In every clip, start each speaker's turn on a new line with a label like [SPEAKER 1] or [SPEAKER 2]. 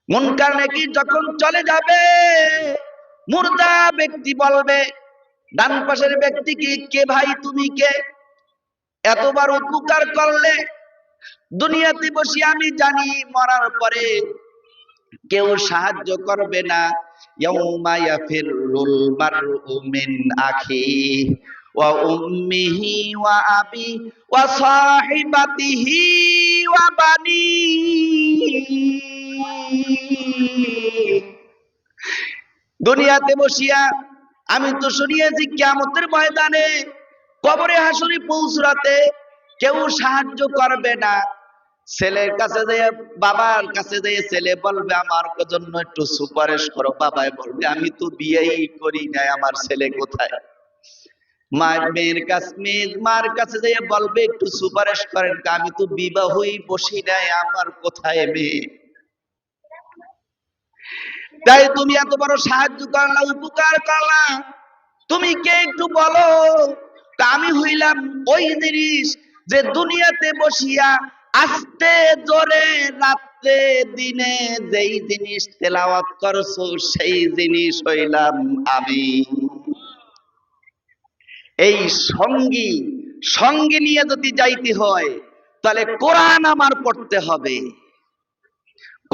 [SPEAKER 1] মুনকার নাকির যখন চলে যাবে, মুর্দা ব্যক্তি বলবে ডান পাশের ব্যক্তিকে, কে ভাই তুমি কে, এতবার উপকার করলে, দুনিয়াতে বসে আমি জানি মরার পরে কেউ সাহায্য করবে না। ইয়াউমা ইয়াফিরুল মারউ মিন আখিহি ওয়া উম্মিহি ওয়া আবি ওয়া সাহিবাতিহি ওয়া বানিহি। দুনিয়াতে বসিয়া আমি তো শুনিয়েছি কিয়ামতের ময়দানে কবরে হাসরে পৌঁছাতে কেউ সাহায্য করবে না। ছেলের কাছে যেয়ে, বাবার কাছে যেয়ে ছেলে বলবে আমার জন্য একটু সুপারিশ করো, বাবাই বলবে আমি তো বিয়েই করি নাই, আমার ছেলে কোথায়। মার কাছে যেয়ে বলবে একটু সুপারিশ করেন, আমি তো বিবাহই বসি নাই, আমার কোথায় মেয়ে। তাই তুমি এত বড় সাহায্য করলা, উপকার করলা, তুমি কে একটু বলো। তা আমি হইলাম ওই জিনিস যে দুনিয়াতে বসিয়া আস্তে জোরে রাত্রে দিনে যেই জিনিস তেলাওয়াত করছো সেই জিনিস হইলাম আমি। এই সঙ্গী নিয়ে যদি যাইতে হয় তাহলে কোরআন আমার পড়তে হবে,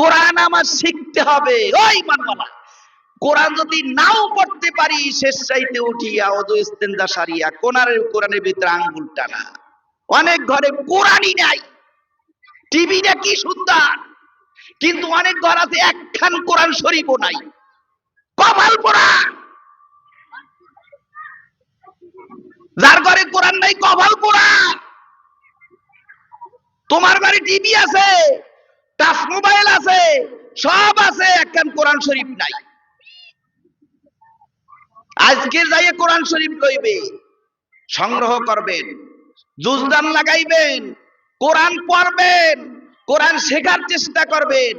[SPEAKER 1] কোরআন আমার শিখতে হবে। ওই মানবালা, কোরআন যদি নাও পড়তে পারি শেষ চাইতে উঠিয়া ওযু ইস্তেঞ্জা সারিয়া কোরআনের ভিতরে আঙ্গুল টানা। অনেক ঘরে কোরআনই নাই, টিভিটা কি সুন্দর, কিন্তু অনেক ঘর আছে একখান কোরআন শরীফও নাই, কপাল পোড়া। যার ঘরে কোরআন নাই কপাল পোড়া। তোমার বাড়ি টিভি আছে, টাচ মোবাইল আছে, সব আছে, একখান কোরআন শরীফ নাই। আজকে যাইয়ে কোরআন শরীফ লইবে, সংগ্রহ করবেন, জুজদান লাগাইবেন, কোরআন পড়বেন, কোরআন শেখার চেষ্টা করবেন।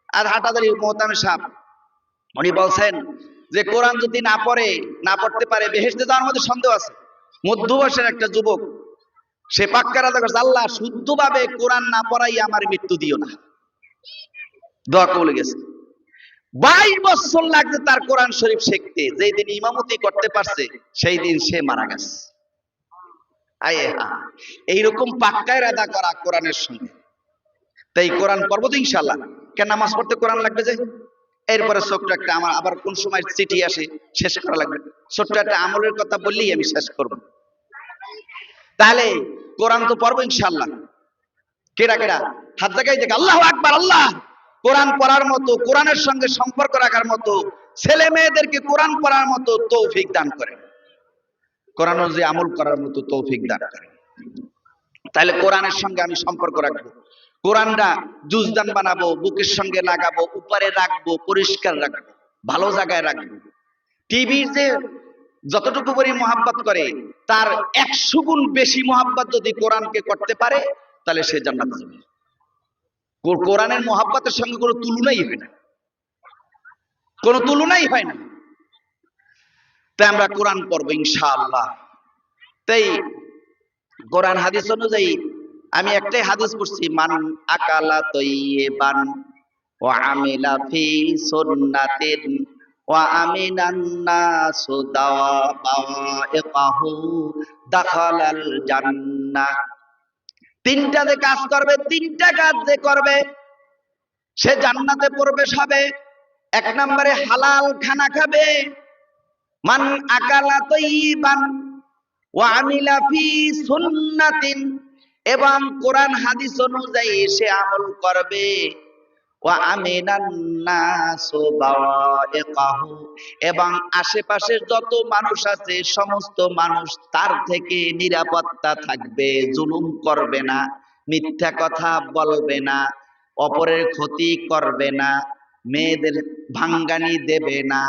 [SPEAKER 1] আর হাটাদারি মোহতামিম সাহেব উনি বলছেন যে কোরআন যদি না পড়তে পারে বেহেশতে যাওয়ার মধ্যে সন্দেহ আছে। মধ্য বয়সের একটা যুবক, সে পাক্কা রাজা করছে, আল্লাহ শুদ্ধভাবে কোরআন না পড়াই আমার মৃত্যু দিও না। দোয়া কবুল গেছে। 22 বছর লাগছে তার কোরআন শরীফ শিখতে, যেই দিন ইমামতি করতে পারছে সেই দিন সে মারা গেছে। এইরকম পাক্কা ইরাদা করা কোরআনের সঙ্গে। তাই কোরআন পড়বো তো ইনশাআল্লাহ। কেন নামাজ পড়তে কোরআন লাগবে যে, এরপরে ছোট্ট একটা আমার আবার কোন সময় চিঠি আসে শেষ করা লাগবে, ছোট্ট একটা আমলের কথা বললেই আমি শেষ করব। তাহলে কোরআন তো পড়বো ইনশাআল্লাহ। কেডা কেডা হাত জায়গায় দেখে আল্লাহু আকবার। আল্লাহ কোরআন পড়ার মতো, কোরআনের সঙ্গে সম্পর্ক রাখার মতো, ছেলে মেয়েদেরকে কোরআন পড়ার মতো তৌফিক দান করেন, কোরআন অনুযায়ী আমল করার মতো তৌফিক দান করেন। তাহলে কোরআনের সঙ্গে আমি সম্পর্ক রাখবো, কোরআনটা জুজদান বানাবো, বুকের সঙ্গে লাগাবো, উপরে রাখবো, পরিষ্কার রাখবো, ভালো জায়গায় রাখবো। টিভির যে যতটুকু পরি মহাব্বত করে তার 100 গুণ বেশি মহাব্বত যদি কোরআনকে করতে পারে তাহলে সে জান্নাতে যাবে। কোরআনের মহাব্বতের সঙ্গে কোনো তুলনাই হয় না, কোনো তুলনাই হয় না। তাই আমরা কোরআন পড়বো ইনশাআল্লাহ। তাই কোরআন হাদিস অনুযায়ী আমি একটাই হাদিস পড়ছি, মান আকালা তাইয়িবান ওয়া আমিলা ফি সুন্নাতিন ওয়া আমিনান নাসু দাওয়াইকাহু দাখালাল জান্নাহ। তিনটা যে কাজ করবে, তিনটা কাজ যে করবে সে জান্নাতে প্রবেশ হবে। 1 নম্বরে হালাল খানা খাবে, মান আকালা তাইয়িবান ওয়া আমিলা ফি সুন্নাতিন, এবং কোরআন হাদিস অনুযায়ী সে আমল করবে, ওয়া আমিনান নাসু বাওয়াইকাহু, এবং আশেপাশের যত মানুষ আছে সমস্ত মানুষ তার থেকে নিরাপত্তা থাকবে, জুলুম করবে না, মিথ্যা কথা বলবে না, অপরের ক্ষতি করবে না, মেয়েদের ভাঙ্গানি দেবে না,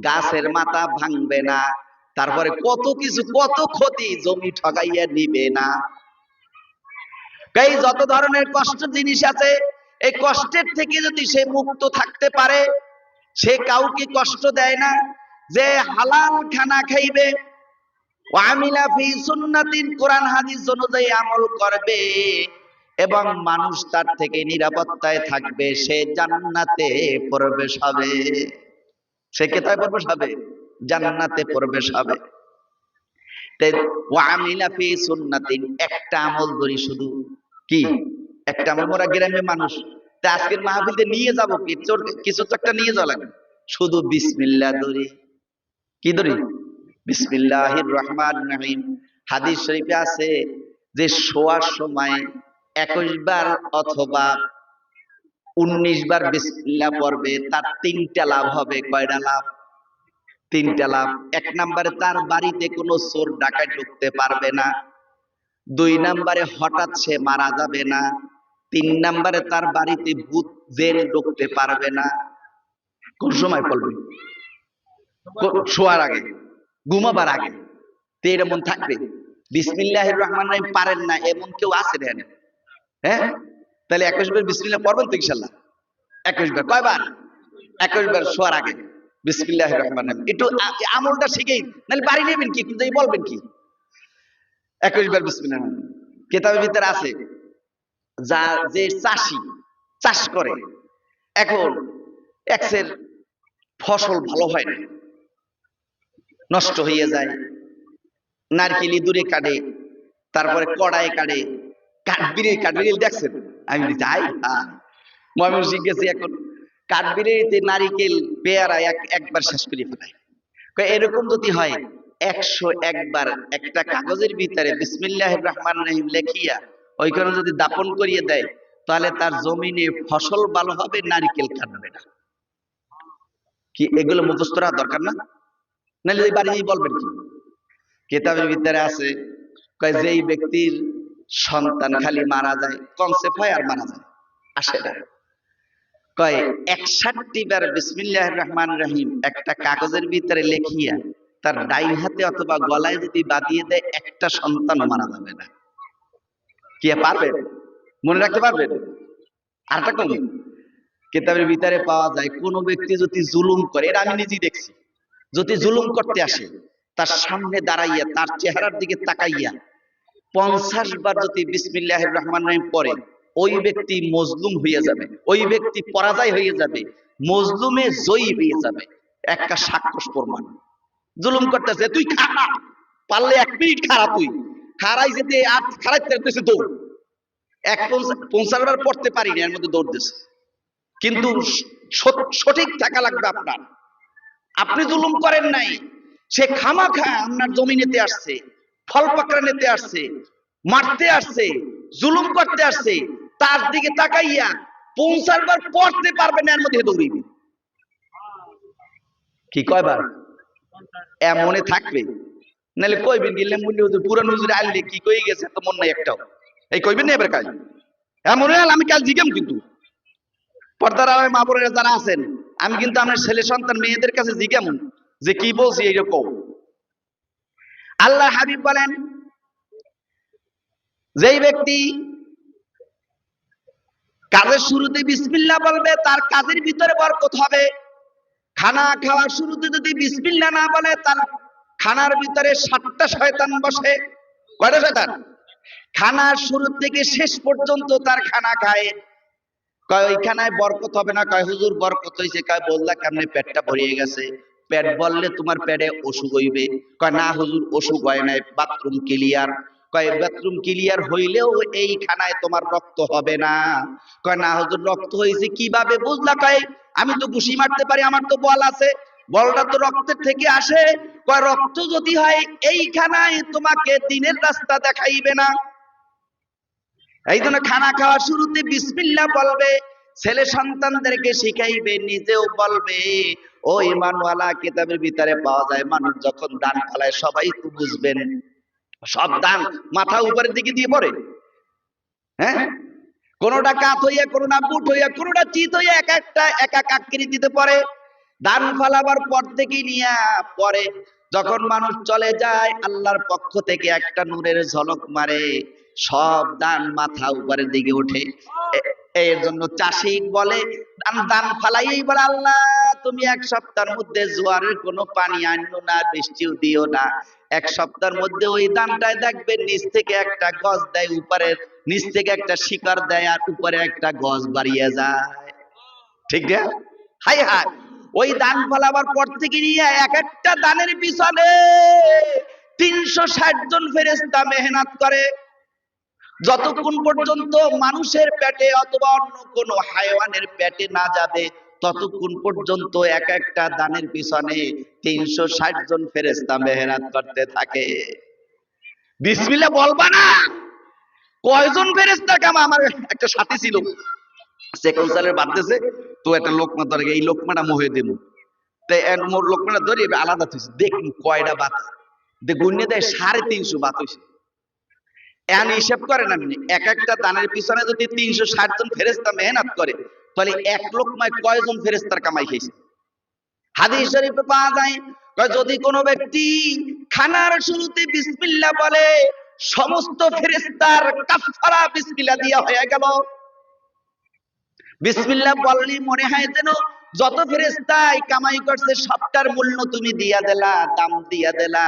[SPEAKER 1] গাছের মাথা ভাঙবে না, তারপরে কত কিছু, কত ক্ষতি, জমি ঠগাইয়া নিবে না। এই যত ধরনের কষ্ট জিনিস আছে, এই কষ্টের থেকে যদি সে মুক্ত থাকতে পারে, সে কাউকে কষ্ট দেয় না, যে হালাল খানা খাইবে, ওয়া আমিলা ফি সুন্নাতিন, কোরআন হাদিস অনুযায়ী আমল করবে, এবং মানুষ তার থেকে নিরাপত্তায় থাকবে, সে জান্নাতে প্রবেশ হবে। সে কোথায় প্রবেশ হবে? জান্নাতে প্রবেশ হবে। ওয়ামিলা ফি সুন্নাতিন, একটা আমল ধরি শুধু। কি একটা আমল? মোরা গ্রামের মানুষ, তা আজকের মাহফিলে নিয়ে যাব কি? কিছু তো একটা নিয়ে যাওয়া লাগবে। শুধু বিসমিল্লাহ ধরি। কি ধরি? বিসমিল্লাহির রহমানির রহিম। হাদিস শরীফে আছে যে শোয়ার সময় 21 বার অথবা 19 বার বিসমিল্লাহ পড়বে, তার 3টা লাভ হবে। কয়টা লাভ? 3টা লাভ। 1 নম্বরে তার বাড়িতে কোনো চোর ডাকাত ঢুকতে পারবে না। 2 নম্বরে হঠাৎ সে মারা যাবে না। 3 নম্বরে তার বাড়িতে ভূত জেন ঢুকতে পারবে না। কোন সময় পড়বে? শোয়ার আগে, ঘুমাবার আগে। তো এরকম থাকবে। বিসমিল্লাহির রহমানির রহিম পারেন না এমন কেউ আছে দেন? হ্যাঁ, তাহলে 21 বার বিসমিল্লাহ পড়বেন তো ইনশাআল্লাহ? 21 বার। কয়বার? 21 বার শোয়ার আগে বিসমিল্লাহির রহমানির রহিম। একটু আমলটা শিখেই, নাহলে বাড়ি নেবেন কি? কিন্তু বলবেন কি? 21 বার বিসমিল্লাহ। কিতাবের ভিতরে আছে যা যে চাষি চাষ করে, এখন এক্সের ফসল ভালো হয় না, নষ্ট হয়ে যায়, নারকেলি দূরে কাটে, তারপরে কড়াই কাটে, কাঠবিড়েল দেখছেন? আমি যাই ময়মনসিংহ গেছি, এখন কাঠবিড়েতে নারিকেল পেয়ারা একবার শেষ করে ফেলায়। এরকম যদি হয় 101 বার একটা কাগজের ভিতরে বিসমিল্লাহির রহমানির রহিম লেখিয়া ওইখানে যদি দাপন করিয়ে দেয়, তাহলে তার জমিনে ফসল ভালো হবে, নারিকেল কাটবে না। কি এগুলো মুখস্থ রাখা দরকার না? নাহলে ওই বাড়ি বলবেন কি? কিতাবের ভিতরে আছে কয় যেই ব্যক্তির সন্তান খালি মারা যায়, কনসেপ্ট হয় আর মারা যায়, আসে না, কয় 61 বার বিসমিল্লাহির রহমানির রহিম একটা কাগজের ভিতরে লেখিয়া তার ডাইন হাতে অথবা গলায় যদি বাঁধিয়ে দেয়, একটা সন্তানও মারা যাবে না। কি পারবেন? মনে রাখতে পারবেন? আরেকটা কোন কিতাবের ভিতরে পাওয়া যায়, কোন ব্যক্তি যদি জুলুম করে, এটা আমি নিজেই দেখছি, যদি জুলুম করতে আসে তার সামনে দাঁড়াইয়া তার চেহারার দিকে তাকাইয়া 50 বার যদি বিসমিল্লাহির রহমানির রহিম পড়ে, ওই ব্যক্তি মজলুম হয়ে যাবে, ওই ব্যক্তি পরাজয় হয়ে যাবে, মজলুমে জয়ী হয়ে যাবে। একটা সাক্ষ্য প্রমাণ। জুলুম করতেছে, তুই খারাপ, পারলে 1 মিনিট খারাপ, তুই খারাই যেতে আর খারাইতে করতেছে দৌড়। 50 বার পড়তে পারিনি, এর মধ্যে দৌড় দিছে। কিন্তু সঠিক থাকা লাগবে আপনার। আপনি জুলুম করেন নাই, সে খামাখা আপনার জমি নিতে আসছে, ফল পাকড়া নিতে আসছে, মারতে আসছে, জুলুম করতে আসছে, তার দিকে তাকাইয়া 50 বার পড়তে পারবেন, এর মধ্যে দৌড়িবে। কি কয়বার? এমনে থাকবে। নাহলে কইবেন গেলে মুন্নি হুজুর পুরান হুজুর আইলে কি কই গেছে তো মন নাই একটাও। এই কইবেন না এবার কাল? এমনে আমি কাল জিগাম কিন্তু পর্দার আড়ালে মা বোনেরা যারা আছেন, আমি কিন্তু আমার ছেলে সন্তান মেয়েদের কাছে জিজ্ঞাম যে কি বলছি এইরকম। আল্লাহ হাবিব বলেন, যেই ব্যক্তি কাজের শুরুতে বিসমিল্লাহ বলবে, তার কাজের ভিতরে বরকত হবে। খানা খাওয়ার শুরুতে যদি বিসমিল্লাহ না বলে, তার খানার ভিতরে 7টা শয়তান বসে। কয়টা শয়তান? খানার শুরু থেকে শেষ পর্যন্ত তার খানা খায়। কয় ওই খানায় বরকত হবে না। কয় হুজুর বরকত হইছে। কয় বললা কেমনে? পেটটা ভরিয়ে গেছে। পেট বললে তোমার পেটে অসুখ হইবে। কয় না হুজুর, অসুখ হয় নাই, বাথরুম ক্লিয়ার। কয় বাথরুম ক্লিয়ার হইলেও এই খানায় তোমার রক্ত হবে না। কয় না হুজুর, রক্ত হইছে কিভাবে বুঝলা? কয় আমি তো ঘুষি মারতে পারি, আমার তো বল আছে, বলটা তো রক্তের থেকে আসে। কয় রক্ত যদি হয় এই খানায় তোমাকে দিনের রাস্তা দেখাইবে না। এই জন্য খানা খাওয়ার শুরুতে বিসমিল্লাহ বলবে, ছেলে সন্তানদেরকে শিখাইবে, নিজেও বলবে। ও ঈমানওয়ালা, কিতাবের ভিতরে পাওয়া যায় মানুষ যখন দান পালায়, সবাই তো বুঝবেন, সব দান মাথা উপরের দিকে দিয়ে পড়ে। হ্যাঁ, কোনটা কাত হইয়া, কোনটা বুট হইয়া, কোনটা চিত হইয়া এক এক আকৃতিতে পড়ে। দান ফালাবার পর থেকে নিয়া পরে যখন মানুষ চলে যায়, আল্লাহর পক্ষ থেকে একটা নূরের ঝলক মারে, সব দান মাথা উপরের দিকে ওঠে। এর জন্য চাষি বলে দান ফালাই বলে, আল্লাহ তুমি এক সপ্তাহের মধ্যে জোয়ারের কোনো পানি আনো না, বৃষ্টিও দিও না। এক সপ্তাহের মধ্যে ওই দানটায় দেখবে নিচ থেকে একটা গজ দেয়, উপরের নিচ থেকে একটা শিকড় দেয়, আর উপরে একটা গজ বাড়িয়ে যায়। ঠিক না? হাই হাই, ওই দান ফলাবার পর থেকে নিয়ে এক একটা দানের পিছনে 360 জন ফেরেশতা মেহনত করে। যতক্ষণ পর্যন্ত মানুষের পেটে অথবা অন্য কোনো হায়াওয়ানের পেটে না যাবে, ততক্ষণ পর্যন্ত এক একটা দানের পিছনে 360 জন ফেরেশতা মেহনত করতে থাকে। বিসমিল্লাহ বলবা না? কয়জন ফেরেশতার কাম? আমার একটা সাথী ছিল, সে কৌশলের বাড়তেছে, তো একটা লোকমা ধরে, এই লোকমাটা মোহে দেব, তাই মোর লোকমাটা ধরে আলাদা থইছে, দেখুন কয়টা বাত গুণে দেয়, 350 বাত হইছে। এন হিসাব করেন আপনি, এক একটা দানের পিছনে যদি 360 জন ফেরেশতা মেহনত করে, তাহলে এক লোকমায় কয়জন ফেরেশতার কামাই খাইছে? হাদিস শরীফে পাওয়া যায়, যদি কোনো ব্যক্তি খানার শুরুতে বিসমিল্লাহ বলে, সমস্ত ফেরেশতার কাফারা বিসমিল্লাহ দিয়া হয়ে গেল। বিসমিল্লাহ বললি মনে হয় যেন যত ফেরেশতাই কামাই করছে সবটার মূল্য তুমি দিয়া দিলা, দাম দিয়া দিলা।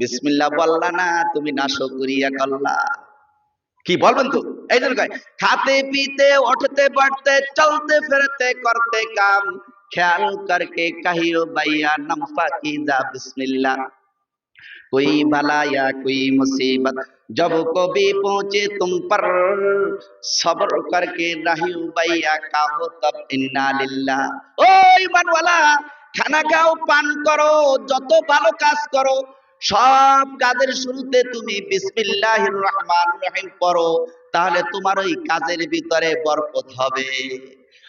[SPEAKER 1] বিসমিল্লাহ বললা না, তুমি নাশকরিয়া করলা। কি বলবেন তো? এই জন্য কয়, খাতে পিতে উঠতে পড়তে চলতে ফিরতে করতে কাম, খেয়াল করকে কহিও ভাইয়া নাম পাকিজা বিসমিল্লাহ। कोई भला या कोई मुसीबत जब कभी पहुंचे तुम पर, सब्र करके रहियो भैया काहो तब इन्ना लिल्लाह। ओ ईमानवाला, খানা খাও, পান করো, যত ভালো কাজ করো, সব কাজের শুরুতে তুমি বিসমিল্লাহির রহমানির রহিম পড়ো, তাহলে তোমার ওই কাজের ভিতরে বরকত হবে।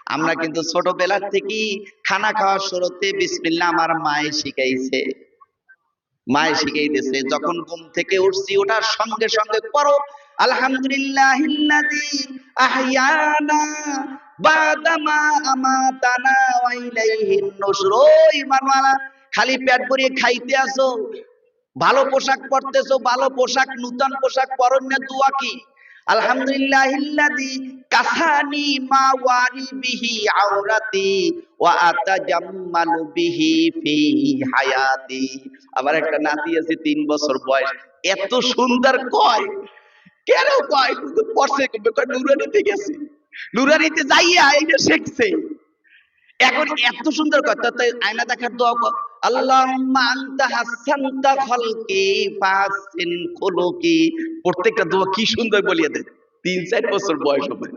[SPEAKER 1] আমরা কিন্তু ছোটবেলা থেকেই খানা খাওয়ার শুরুতে বিসমিল্লাহ আমার মায়ে শিখাইছে, মায়ে শিখিয়ে দিয়েছে। যখন ঘুম থেকে উঠছি, ওঠার সঙ্গে সঙ্গে পড়ো আলহামদুলিল্লাহিল্লাযী আহইয়ানা বাদামা আমাতানা ওয়া ইলাইহিন নুশুর। ওই ঈমানওয়ালা, খালি পেট ভরিয়ে খাইতে আসো, ভালো পোশাক পরতেছো, ভালো পোশাক, নতুন পোশাক পরন না, দোয়া কি? আলহামদুলিল্লাহিল্লাযী কাসানি মা ওয়ারি বিহি আওরাতি ওয়া আতাজাম্মালু বিহি ফি হায়াতি। আবার একটা নাতি আছে 3 বছর বয়স, এত সুন্দর কয়, কেন কয়? কিন্তু পড়ছে, কয় নুরানিতে গেছে, নুরানিতে যাইয়া এইটা শিখছে, এখন এত সুন্দর কথা। তাই আয়না দেখার দোয়া কর, আল্লাহুম্মা আনতা হাসানতা খালকি ফাহসিন খুলুকি। প্রত্যেকটা দোয়া কি সুন্দর বলিয়ে দেন, 3-4 বছর বয়স হবে।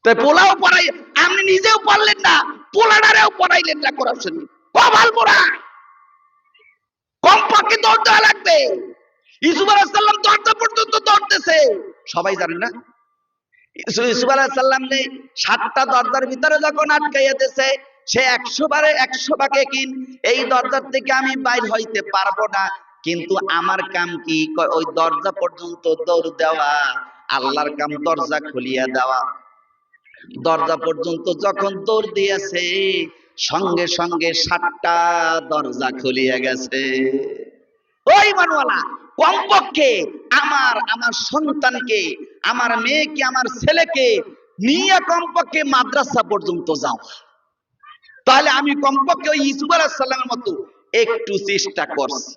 [SPEAKER 1] তাই পোলাও পড়াই, আপনি নিজেও পড়লেন না, পোলাডারেও পড়াইলেন না কোরআন শরীফ। কমাল পোড়া, কমপক্ষে দৌড় দেওয়া লাগবে। ইউসুফ আলাইহিস সালাম দরজা পর্যন্ত দৌড়তেছে, সবাই জানেন না? ইউসুফ আলাইহিস সালাম নে 7টা দরজার ভিতরে যখন আটকাইয়া দিয়েছে, সে 100 বারে 100 ভাগে কিন, এই দরজার থেকে আমি বাইর হইতে পারবো না, কিন্তু আমার কাম কি? ওই দরজা পর্যন্ত দৌড় দেওয়া, আল্লাহর কাম দরজা খুলিয়া দেওয়া। দরজা পর্যন্ত যখন দৌড় দিয়েছে, সঙ্গে সঙ্গে 7টা দরজা খুলিয়া গেছে। ওই মানওয়ালা, কমপক্ষে আমার সন্তানকে, আমার মেয়েকে, আমার ছেলেকে নিয়ে কমপক্ষে মাদ্রাসা পর্যন্ত যাও, তাহলে আমি কমপক্ষে ওই ইউসুফ আলাইহিস সালামের মতো একটু চেষ্টা করছি।